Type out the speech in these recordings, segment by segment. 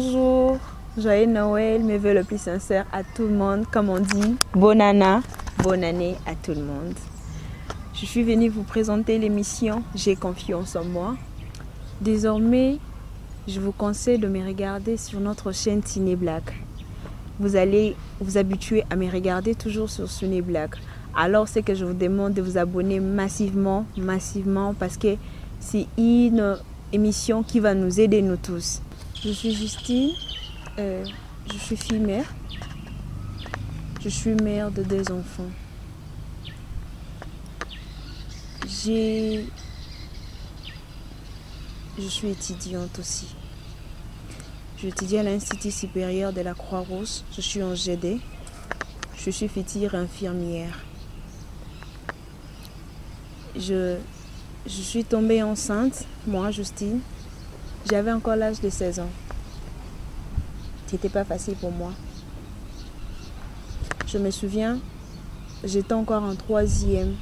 Bonjour, joyeux Noël, mes vœux le plus sincères à tout le monde. Comme on dit, bonne année à tout le monde. Je suis venue vous présenter l'émission J'ai confiance en moi. Désormais, je vous conseille de me regarder sur notre chaîne Ciné Black. Vous allez vous habituer à me regarder toujours sur Ciné Black. Alors, c'est que je vous demande de vous abonner massivement parce que c'est une émission qui va nous aider nous tous. Je suis Justine, je suis fille-mère. Je suis mère de 2 enfants. Je suis étudiante aussi. J'étudie à l'Institut supérieur de la Croix-Rouge. Je suis en GD. Je suis future infirmière. Je suis tombée enceinte, moi, Justine. J'avais encore l'âge de 16 ans. C'était pas facile pour moi. Je me souviens, j'étais encore en troisième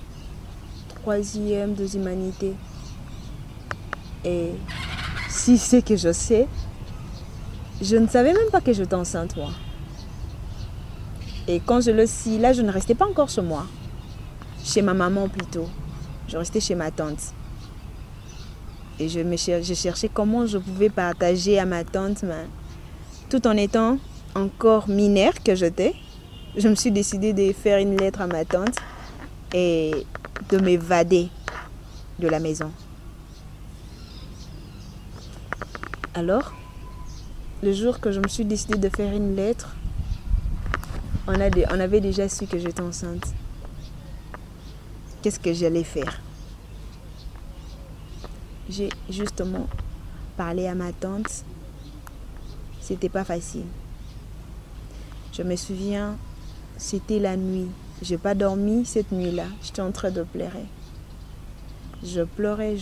des humanités. Et si c'est que je sais, je ne savais même pas que j'étais enceinte, moi. Et quand je le sais, là, je ne restais pas encore chez moi. Chez ma maman plutôt. Je restais chez ma tante. Et je cherchais comment je pouvais partager à ma tante, mais tout en étant encore mineure que j'étais. Je me suis décidée de faire une lettre à ma tante et de m'évader de la maison. Alors, le jour que je me suis décidée de faire une lettre, on avait déjà su que j'étais enceinte. Qu'est-ce que j'allais faire? J'ai justement parlé à ma tante. C'était pas facile. Je me souviens, c'était la nuit. J'ai pas dormi cette nuit-là. J'étais en train de pleurer. Je pleurais.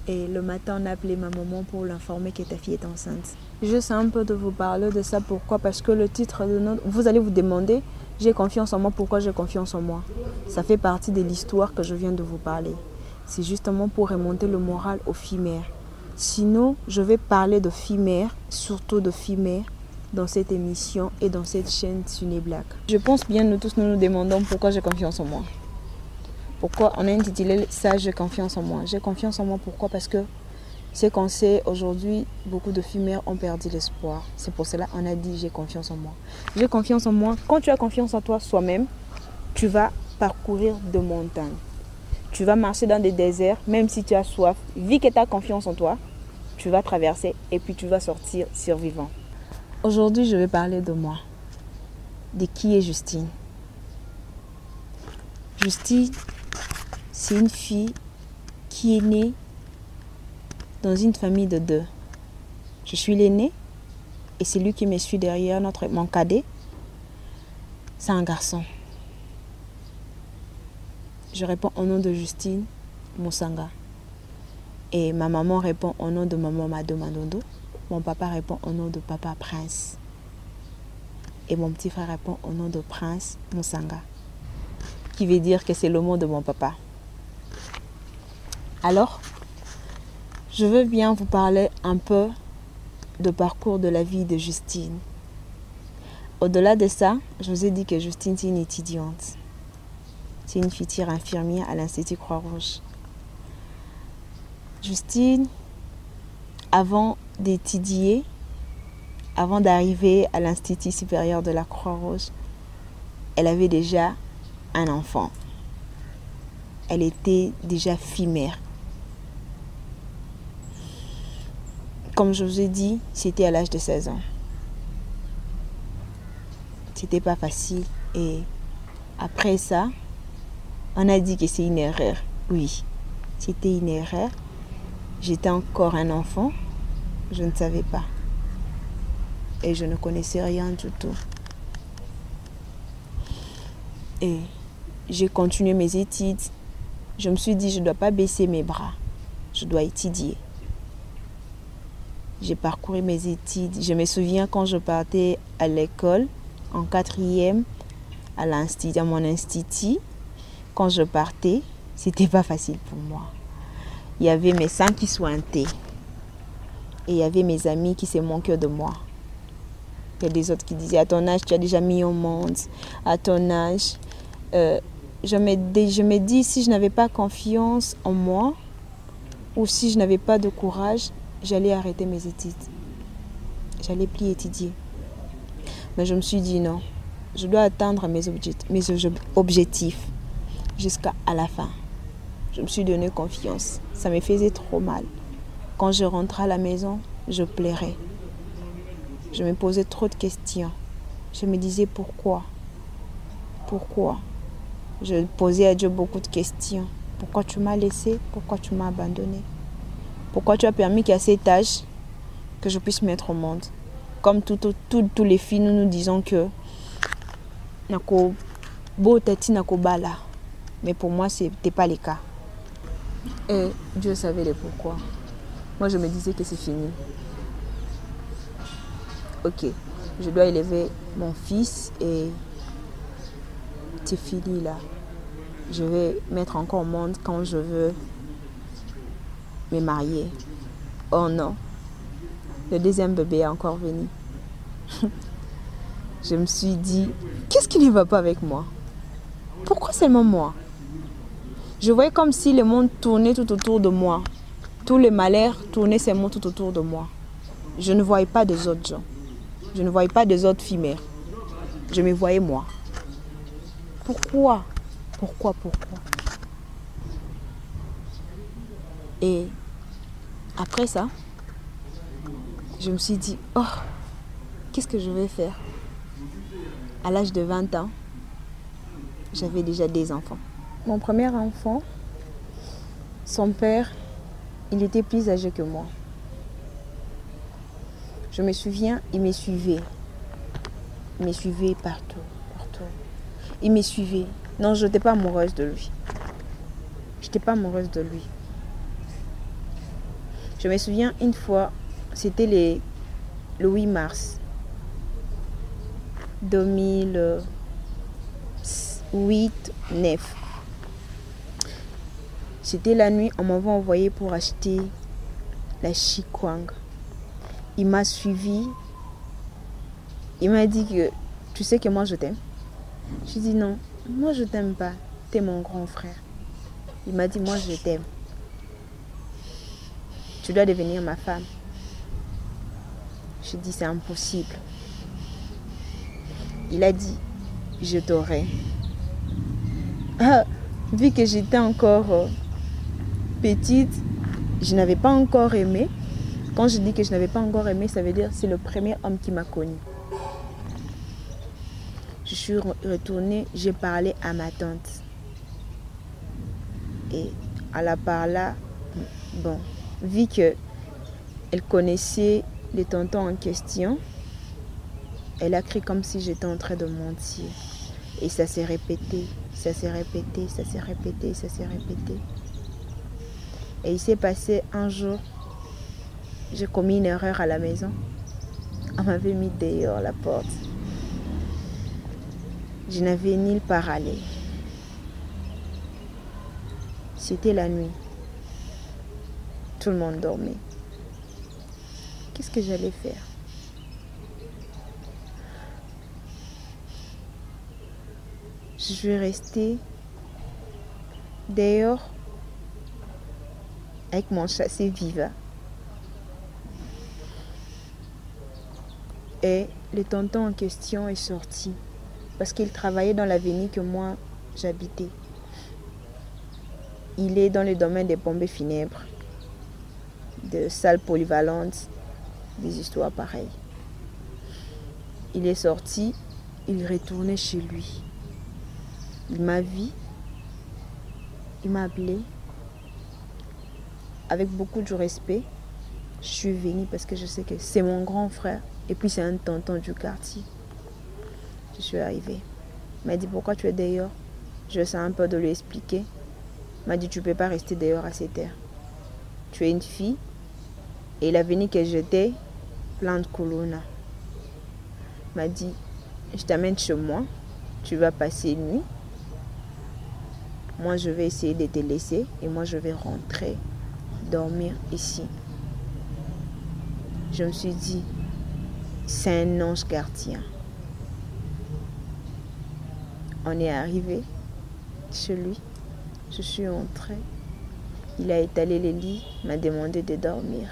Et le matin, on a appelé ma maman pour l'informer que ta fille est enceinte. Je sais un peu de vous parler de ça. Pourquoi? Parce que le titre de notre... Vous allez vous demander, j'ai confiance en moi. Pourquoi j'ai confiance en moi? Ça fait partie de l'histoire que je viens de vous parler. C'est justement pour remonter le moral aux filles mères. Sinon, je vais parler de filles mères, surtout de filles mères, dans cette émission et dans cette chaîne Ciné Black. Je pense bien nous tous nous demandons pourquoi j'ai confiance en moi. Pourquoi on a intitulé ça J'ai confiance en moi. J'ai confiance en moi pourquoi? Parce que c'est qu'on sait aujourd'hui, beaucoup de filles mères ont perdu l'espoir. C'est pour cela qu'on a dit j'ai confiance en moi. J'ai confiance en moi. Quand tu as confiance en toi soi-même, tu vas parcourir de montagnes. Tu vas marcher dans des déserts, même si tu as soif. Vu que tu as confiance en toi, tu vas traverser et puis tu vas sortir survivant. Aujourd'hui, je vais parler de moi. De qui est Justine? Justine, c'est une fille qui est née dans une famille de 2. Je suis l'aînée et c'est lui qui me suit derrière, mon cadet. C'est un garçon. Je réponds au nom de Justine Moussanga. Et ma maman répond au nom de maman Mado Mandondo. Mon papa répond au nom de papa Prince. Et mon petit frère répond au nom de Prince Moussanga. Qui veut dire que c'est le mot de mon papa. Alors, je veux bien vous parler un peu du parcours de la vie de Justine. Au-delà de ça, je vous ai dit que Justine, c'est une étudiante. C'est une future infirmière à l'Institut Croix-Rouge. Justine, avant d'étudier, avant d'arriver à l'Institut supérieur de la Croix-Rouge, elle avait déjà un enfant. Elle était déjà fille-mère. Comme je vous ai dit, c'était à l'âge de 16 ans. C'était pas facile. Et après ça, on a dit que c'est une erreur. Oui, c'était une erreur. J'étais encore un enfant. Je ne savais pas. Et je ne connaissais rien du tout. Et j'ai continué mes études. Je me suis dit, je ne dois pas baisser mes bras. Je dois étudier. J'ai parcouru mes études. Je me souviens quand je partais à l'école, en 4e, à mon institut. Quand je partais, c'était pas facile pour moi. Il y avait mes seins qui sointaient. Et il y avait mes amis qui se moquaient de moi. Il y a des autres qui disaient, à ton âge, tu as déjà mis au monde. À ton âge, je me dis, si je n'avais pas confiance en moi, ou si je n'avais pas de courage, j'allais arrêter mes études. J'allais plus étudier. Mais je me suis dit non, je dois atteindre mes objectifs jusqu'à la fin. Je me suis donné confiance. Ça me faisait trop mal. Quand je rentrais à la maison, je pleurais. Je me posais trop de questions. Je me disais pourquoi? Pourquoi? Je posais à Dieu beaucoup de questions. Pourquoi tu m'as laissé? Pourquoi tu m'as abandonné? Pourquoi tu as permis qu'à cet âge, que je puisse mettre au monde? Comme tous les filles, nous disons que mais pour moi, ce n'était pas le cas. Et Dieu savait les pourquoi. Moi, je me disais que c'est fini. Ok, je dois élever mon fils et c'est fini là. Je vais mettre encore au monde quand je veux me marier. Oh non, le deuxième bébé est encore venu. Je me suis dit, qu'est-ce qui ne va pas avec moi? Pourquoi seulement moi? Je voyais comme si le monde tournait tout autour de moi. Tous les malheurs tournaient seulement tout autour de moi. Je ne voyais pas des autres gens. Je ne voyais pas des autres filles mères. Je me voyais moi. Pourquoi? Pourquoi? Et après ça, je me suis dit, oh, qu'est-ce que je vais faire? À l'âge de 20 ans, j'avais déjà des enfants. Mon premier enfant, son père, il était plus âgé que moi. Je me souviens, il me suivait. Il me suivait partout. Il me suivait. Non, je n'étais pas amoureuse de lui. Je me souviens une fois, c'était le 8 mars 2008-9. C'était la nuit, on m'avait envoyé pour acheter la chikwang. Il m'a suivi. Il m'a dit que tu sais que moi je t'aime. J'ai dit non, moi je t'aime pas. T'es mon grand frère. Il m'a dit moi je t'aime. Tu dois devenir ma femme. J'ai dit c'est impossible. Il a dit je t'aurai. Vu que j'étais encore petite, je n'avais pas encore aimé. Quand je dis que je n'avais pas encore aimé, ça veut dire que c'est le premier homme qui m'a connue. Je suis retournée, j'ai parlé à ma tante. Et à la parla, bon, vu qu'elle connaissait les tontons en question, elle a crié comme si j'étais en train de mentir. Et ça s'est répété, ça s'est répété. Et il s'est passé un jour, j'ai commis une erreur à la maison. On m'avait mis dehors la porte. Je n'avais nulle part à aller. C'était la nuit. Tout le monde dormait. Qu'est-ce que j'allais faire? Je suis restée dehors avec mon chassé Viva. Et le tonton en question est sorti parce qu'il travaillait dans l'avenue que moi j'habitais. Il est dans le domaine des pompes funèbres, de salles polyvalentes, des histoires pareilles. Il est sorti, il retournait chez lui. Il m'a vu, il m'a appelé. Avec beaucoup de respect, je suis venue parce que je sais que c'est mon grand frère et puis c'est un tonton du quartier. Je suis arrivée. Il m'a dit pourquoi tu es dehors. Je sens un peu de lui expliquer. Il m'a dit tu ne peux pas rester dehors à cette heure. Tu es une fille et l'avenue que j'étais, plein de colonnes. Il m'a dit je t'amène chez moi, tu vas passer une nuit. Moi je vais essayer de te laisser et moi je vais rentrer dormir ici. Je me suis dit, c'est un ange gardien. On est arrivé chez lui. Je suis entrée. Il a étalé les lits, m'a demandé de dormir.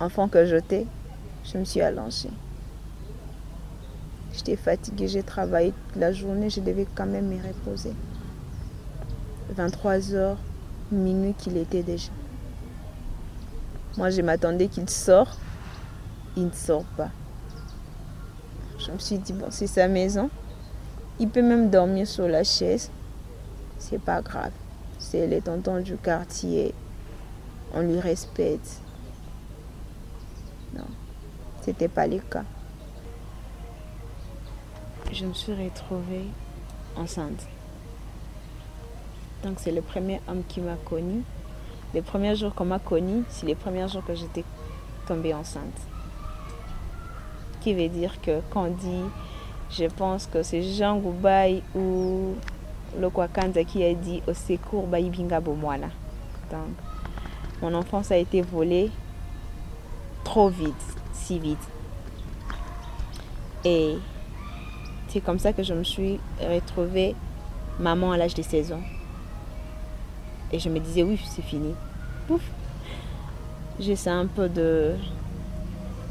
Enfant que j'étais, je me suis allongée. J'étais fatiguée, j'ai travaillé toute la journée, je devais quand même me reposer. 23h, minuit qu'il était déjà. Moi, je m'attendais qu'il sorte. Il ne sort pas. Je me suis dit, bon, c'est sa maison. Il peut même dormir sur la chaise. C'est pas grave. C'est les tontons du quartier. On lui respecte. Non, c'était pas le cas. Je me suis retrouvée enceinte. Donc c'est le premier homme qui m'a connue. Les premiers jours qu'on m'a connue, c'est les premiers jours que j'étais tombée enceinte. Qui veut dire que quand on dit, je pense que c'est Jean Goubaï ou le Kwakanza qui a dit au secours Baïbinga Bomwana. Donc mon enfance a été volée trop vite, si vite. Et c'est comme ça que je me suis retrouvée maman à l'âge de 16 ans. Et je me disais, oui, c'est fini. Pouf. J'essaie un peu de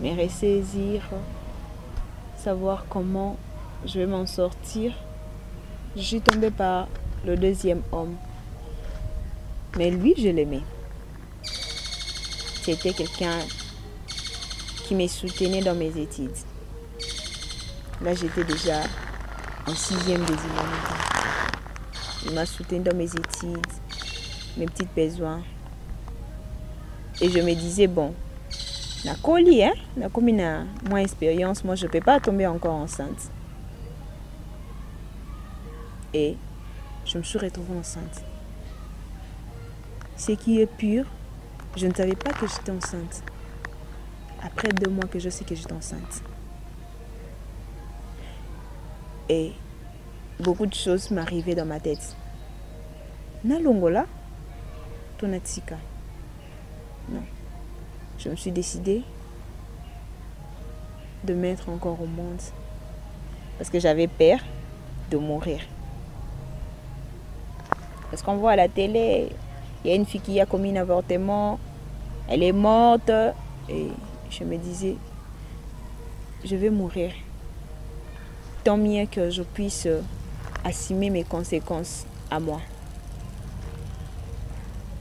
me ressaisir, savoir comment je vais m'en sortir. Je suis tombée par le deuxième homme. Mais lui, je l'aimais. C'était quelqu'un qui me soutenait dans mes études. Là, j'étais déjà en 6e des humanités. Il m'a soutenu dans mes études, mes petits besoins. Et je me disais, bon, la colis, hein, la commune a moins d'expérience, moi je ne peux pas tomber encore enceinte. Et je me suis retrouvée enceinte. Ce qui est pur, je ne savais pas que j'étais enceinte. Après 2 mois que je sais que j'étais enceinte. Et beaucoup de choses m'arrivaient dans ma tête. Nalongola, tonatika. Non. Je me suis décidée de mettre encore au monde. Parce que j'avais peur de mourir. Parce qu'on voit à la télé, il y a une fille qui a commis un avortement, elle est morte. Et je me disais, je vais mourir. Tant mieux que je puisse assumer mes conséquences à moi.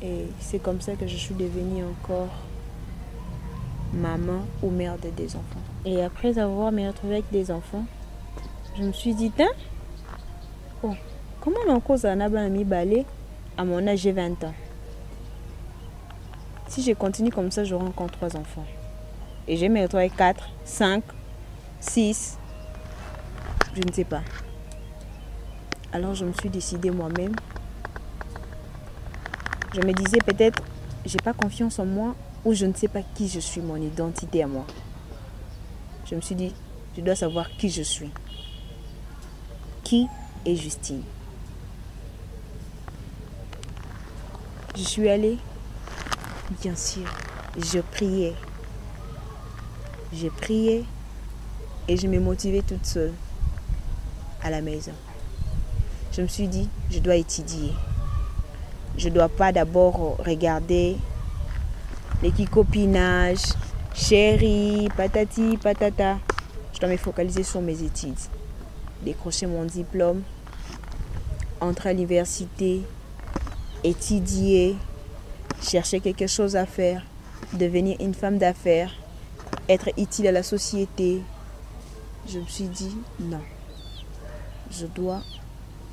Et c'est comme ça que je suis devenue encore maman ou mère de 2 enfants. Et après avoir me retrouvé avec des enfants, je me suis dit, oh, comment on cause un ami balai à mon âge, j'ai 20 ans. Si je continue comme ça, j'aurai encore 3 enfants. Et je vais me retrouver avec 4, 5, 6, je ne sais pas. Alors je me suis décidée moi-même. Je me disais peut-être, j'ai pas confiance en moi ou je ne sais pas qui je suis, mon identité à moi. Je me suis dit, je dois savoir qui je suis. Qui est Justine? Je suis allée, bien sûr, je priais. J'ai prié et je me motivais toute seule à la maison. Je me suis dit, je dois étudier. Je ne dois pas d'abord regarder les copinages, chérie, patati, patata. Je dois me focaliser sur mes études. Décrocher mon diplôme, entrer à l'université, étudier, chercher quelque chose à faire, devenir une femme d'affaires, être utile à la société. Je me suis dit, non, je dois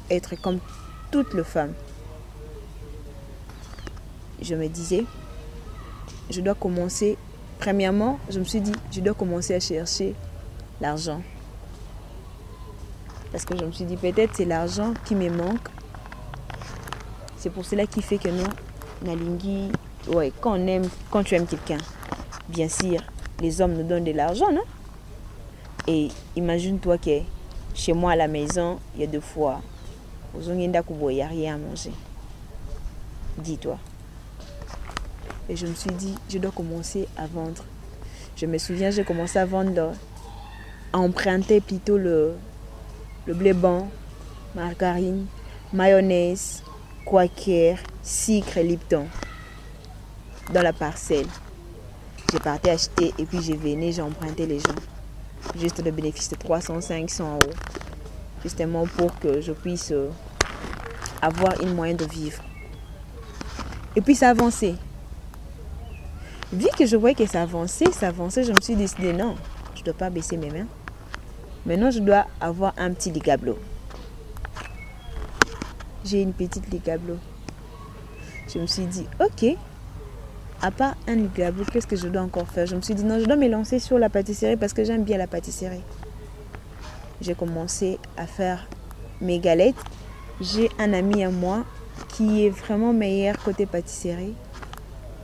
être comme toutes les femmes. Je me disais, je dois commencer, premièrement, je me suis dit, je dois commencer à chercher l'argent. Parce que je me suis dit, peut-être c'est l'argent qui me manque. C'est pour cela qui fait que nous, Nalingi, ouais, quand tu aimes quelqu'un, bien sûr, les hommes nous donnent de l'argent, non? Et imagine-toi que chez moi à la maison, il y a 2 fois, il n'y a rien à manger. Dis-toi. Et je me suis dit, je dois commencer à vendre Je me souviens, j'ai commencé à vendre, à emprunter plutôt le blé blanc, margarine, mayonnaise, Quaker, sucre et Lipton dans la parcelle. J'ai parti acheter et puis je venais, j'ai emprunté les gens. Juste le bénéfice de 300-500 euros. Justement pour que je puisse avoir une moyen de vivre. Et puis ça avançait. Vu que je voyais que ça avançait, je me suis décidé non, je ne dois pas baisser mes mains. Maintenant, je dois avoir un petit ligablo. J'ai une petite ligablo. Je me suis dit, ok, à part un ligablo, qu'est-ce que je dois encore faire? Je me suis dit, non, je dois me lancer sur la pâtisserie parce que j'aime bien la pâtisserie. J'ai commencé à faire mes galettes. J'ai un ami à moi qui est vraiment meilleur côté pâtisserie.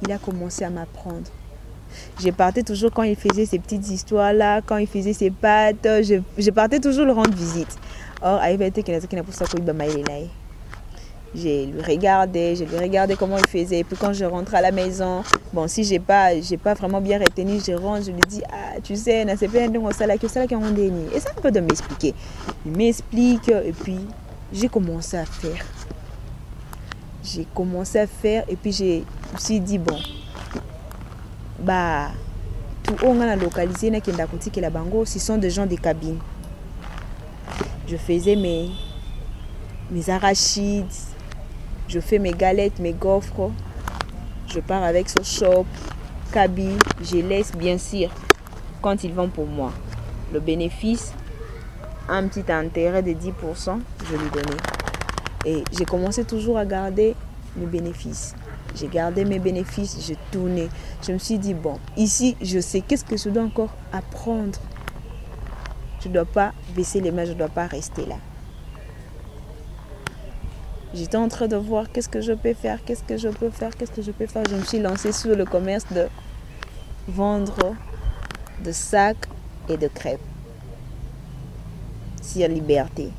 Il a commencé à m'apprendre. Je partais toujours quand il faisait ces petites histoires-là, quand il faisait ses pâtes, je partais toujours le rendre visite. Or, je lui regardais comment il faisait. Et puis quand je rentrais à la maison, bon, si j'ai pas vraiment bien retenu, je rentre, je lui dis, ah, tu sais, c'est pas un ça là qui on déni. Et ça un peu de m'expliquer. Il m'explique et puis j'ai commencé à faire. Et puis je me suis dit, bon, bah, tout on a localisé, ce sont des gens des cabines. Je faisais mes arachides, je fais mes galettes, mes gaufres. Je pars avec ce shop, cabine, je laisse bien sûr quand ils vendent pour moi. Le bénéfice, un petit intérêt de 10%, je lui donnais. Et j'ai commencé toujours à garder mes bénéfices. J'ai gardé mes bénéfices, je tournais. Je me suis dit, bon, ici, je sais qu'est-ce que je dois encore apprendre. Je ne dois pas baisser les mains, je ne dois pas rester là. J'étais en train de voir qu'est-ce que je peux faire. Je me suis lancée sur le commerce de vendre de sacs et de crêpes. Sur Liberté.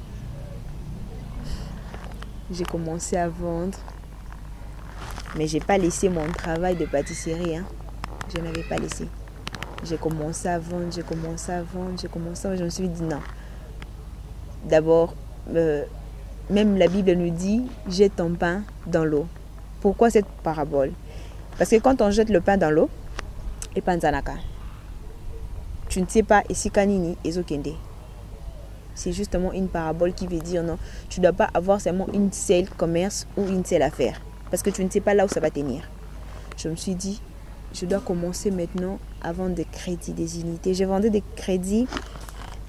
J'ai commencé à vendre. Mais je n'ai pas laissé mon travail de pâtisserie. Je n'avais pas laissé. J'ai commencé à vendre. Je me suis dit non. D'abord, même la Bible nous dit, jette ton pain dans l'eau. Pourquoi cette parabole? Parce que quand on jette le pain dans l'eau, et panzanaka, tu ne sais pas ici kanini ezokende. C'est justement une parabole qui veut dire non, tu ne dois pas avoir seulement une seule commerce ou une seule affaire. Parce que tu ne sais pas là où ça va tenir. Je me suis dit, je dois commencer maintenant à vendre des crédits, des unités. J'ai vendu des crédits.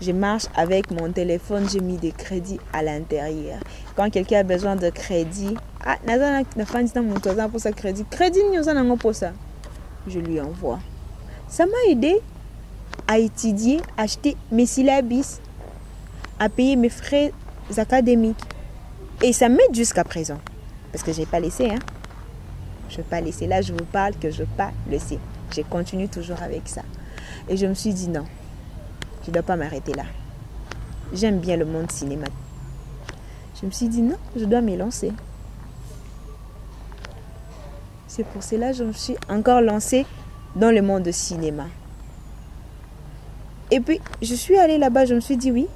Je marche avec mon téléphone, j'ai mis des crédits à l'intérieur. Quand quelqu'un a besoin de crédit, pour ça crédit, pour ça, je lui envoie. Ça m'a aidé à étudier, à acheter mes syllabus, à payer mes frais académiques. Et ça m'aide jusqu'à présent. Parce que je n'ai pas laissé. Je n'ai pas laissé. Là, je vous parle que je n'ai pas laissé. Je continue toujours avec ça. Et je me suis dit non. Je ne dois pas m'arrêter là. J'aime bien le monde cinéma. Je me suis dit non, je dois me lancer. C'est pour cela que je me suis encore lancée dans le monde du cinéma. Et puis, je suis allée là-bas, je me suis dit oui,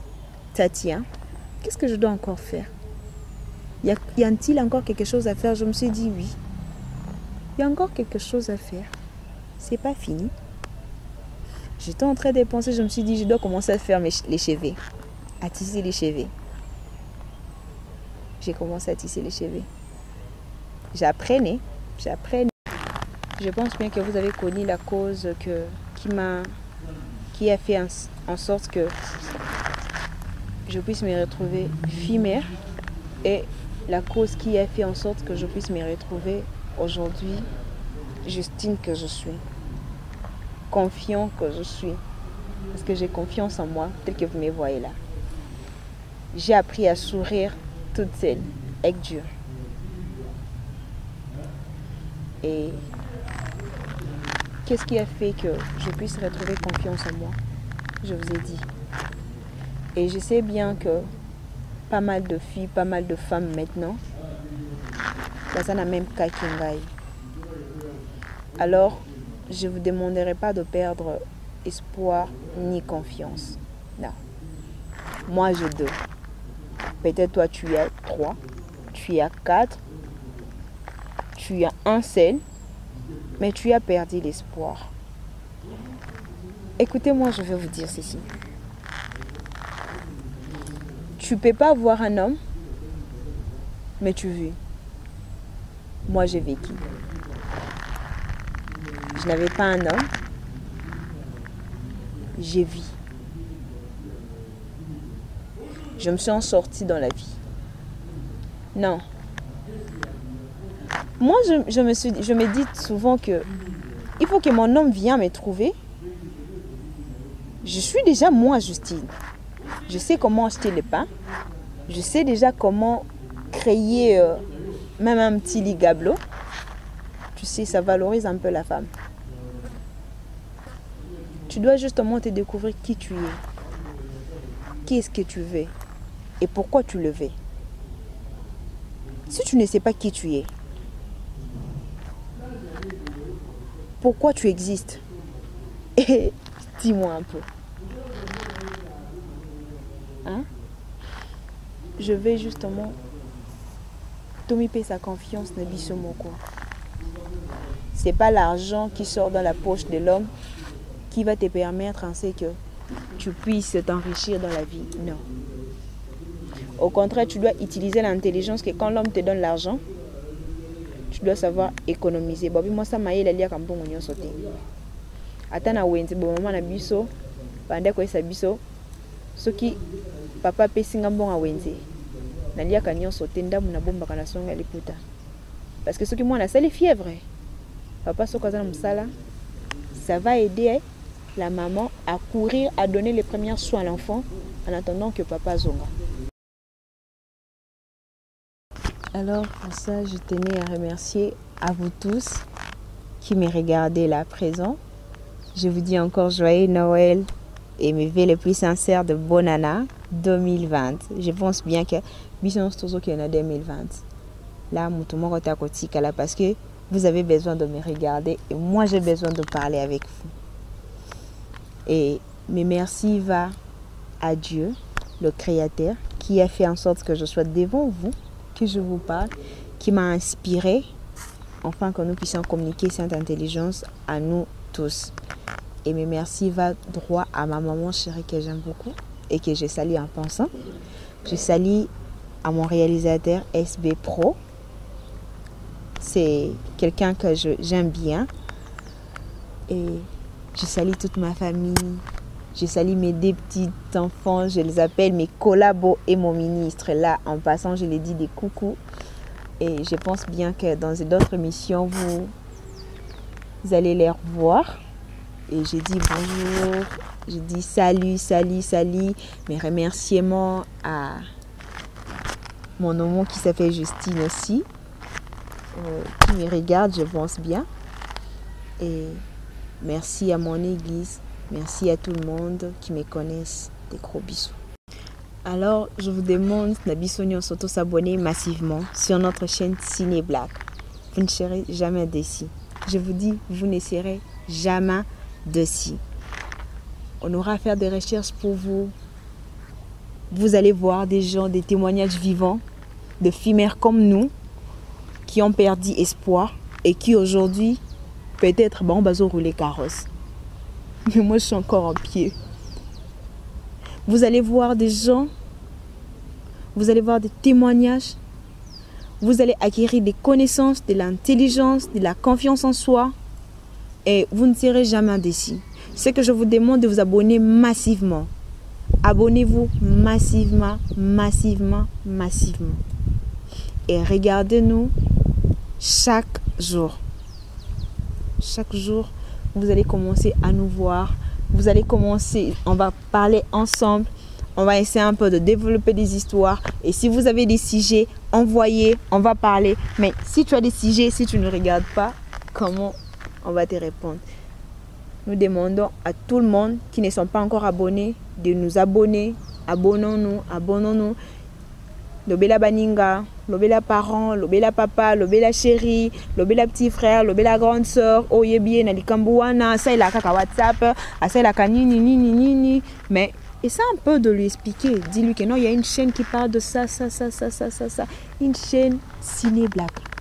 Tati, qu'est-ce que je dois encore faire? Y a-t-il encore quelque chose à faire? Je me suis dit oui. Il y a encore quelque chose à faire. C'est pas fini. J'étais en train de penser, je me suis dit, je dois commencer à faire les cheveux, à tisser les cheveux. J'ai commencé à tisser les cheveux. J'apprenais. Je pense bien que vous avez connu la cause qui a fait en sorte que je puisse me retrouver fille-mère et la cause qui a fait en sorte que je puisse me retrouver aujourd'hui Justine que je suis. Confiant que je suis. Parce que j'ai confiance en moi, tel que vous me voyez là. J'ai appris à sourire toute seule, avec Dieu. Et qu'est-ce qui a fait que je puisse retrouver confiance en moi? Je vous ai dit. Et je sais bien que pas mal de filles, pas mal de femmes maintenant, ça n'a même qu'à Kingai. Alors, je ne vous demanderai pas de perdre espoir ni confiance. Non. Moi, j'ai 2. Peut-être toi, tu as 3, tu as 4, tu as un seul, mais tu as perdu l'espoir. Écoutez-moi, je vais vous dire ceci. Tu ne peux pas voir un homme, mais tu vis. Moi, j'ai vécu. Je n'avais pas un homme, j'ai vu. Je me suis en sortie dans la vie. Non. Moi, je me dis souvent que il faut que mon homme vienne me trouver. Je suis déjà moi, Justine. Je sais comment acheter le pain. Je sais déjà comment créer même un petit lit gabelot. Tu sais, ça valorise un peu la femme. Tu dois justement te découvrir qui tu es. Qu'est-ce que tu veux et pourquoi tu le veux. Si tu ne sais pas qui tu es, pourquoi tu existes, et dis-moi un peu. Hein? Je vais justement tomiper sa confiance ne biso moko. C'est pas l'argent qui sort dans la poche de l'homme qui va te permettre ainsi que tu puisses t'enrichir dans la vie. Non. Au contraire, tu dois utiliser l'intelligence que quand l'homme te donne l'argent, tu dois savoir économiser. Bobi moi ça maïe la lia kampong nyo sote. Atana wenze bo mama na biso, bande ko esa biso. Soki papa pesinga mbonga wenze. Na lia kanyo sote ndamu na bomba kana songa liputa. Parce que soki moi na sali fièvre. Papa sokaza na msala, ça va aider la maman à courir, à donner les premiers soins à l'enfant en attendant que papa zonga. Alors pour ça, je tenais à remercier à vous tous qui me regardez là présent. Je vous dis encore joyeux Noël et mes vœux les plus sincères de bonne année 2020. Je pense bien que Bisson Stozo qui en a 2020. Là, là parce que vous avez besoin de me regarder et moi j'ai besoin de parler avec vous. Et mes merci va à Dieu, le Créateur, qui a fait en sorte que je sois devant vous, que je vous parle, qui m'a inspiré, afin que nous puissions communiquer cette intelligence à nous tous. Et mes merci va droit à ma maman chérie que j'aime beaucoup et que je salue en pensant. Je salue à mon réalisateur SB Pro. C'est quelqu'un que j'aime bien. Et je salue toute ma famille. Je salue mes 2 petits enfants. Je les appelle mes collabos et mon ministre. Là, en passant, je les dis des coucous. Et je pense bien que dans d'autres émissions, vous allez les revoir. Et je dis bonjour. Je dis salut, salut, salut. Mes remerciements à mon nom qui s'appelle Justine aussi. Qui me regarde, je pense bien. Et merci à mon église. Merci à tout le monde qui me connaissent. Des gros bisous. Alors, je vous demande d'abonner surtout s'abonner massivement sur notre chaîne Ciné Black. Vous ne serez jamais déçus. Je vous dis, vous ne serez jamais déçus. On aura à faire des recherches pour vous. Vous allez voir des gens, des témoignages vivants, de fumeurs comme nous, qui ont perdu espoir et qui aujourd'hui, peut-être, bon, bazo rouler carrosse. Mais moi, je suis encore en pied. Vous allez voir des gens, vous allez voir des témoignages, vous allez acquérir des connaissances, de l'intelligence, de la confiance en soi et vous ne serez jamais déçus. Ce que je vous demande de vous abonner massivement. Abonnez-vous massivement, massivement, massivement. Et regardez-nous chaque jour. Chaque jour, vous allez commencer à nous voir. Vous allez commencer, on va parler ensemble. On va essayer un peu de développer des histoires. Et si vous avez des sujets, envoyez, on va parler. Mais si tu as des sujets, si tu ne regardes pas, comment on va te répondre? Nous demandons à tout le monde qui ne sont pas encore abonnés de nous abonner. Abonnons-nous, abonnons-nous. De Bela Baninga. lobela parent, lobela papa, lobela chérie, lobela petit frère, lobela grande sœur, oyebie na likambo wana, ça il a kaka WhatsApp, ça il a kanini nini nini, mais essaie un peu de lui expliquer, dis-lui que non, il y a une chaîne qui parle de ça, une chaîne Ciné Black.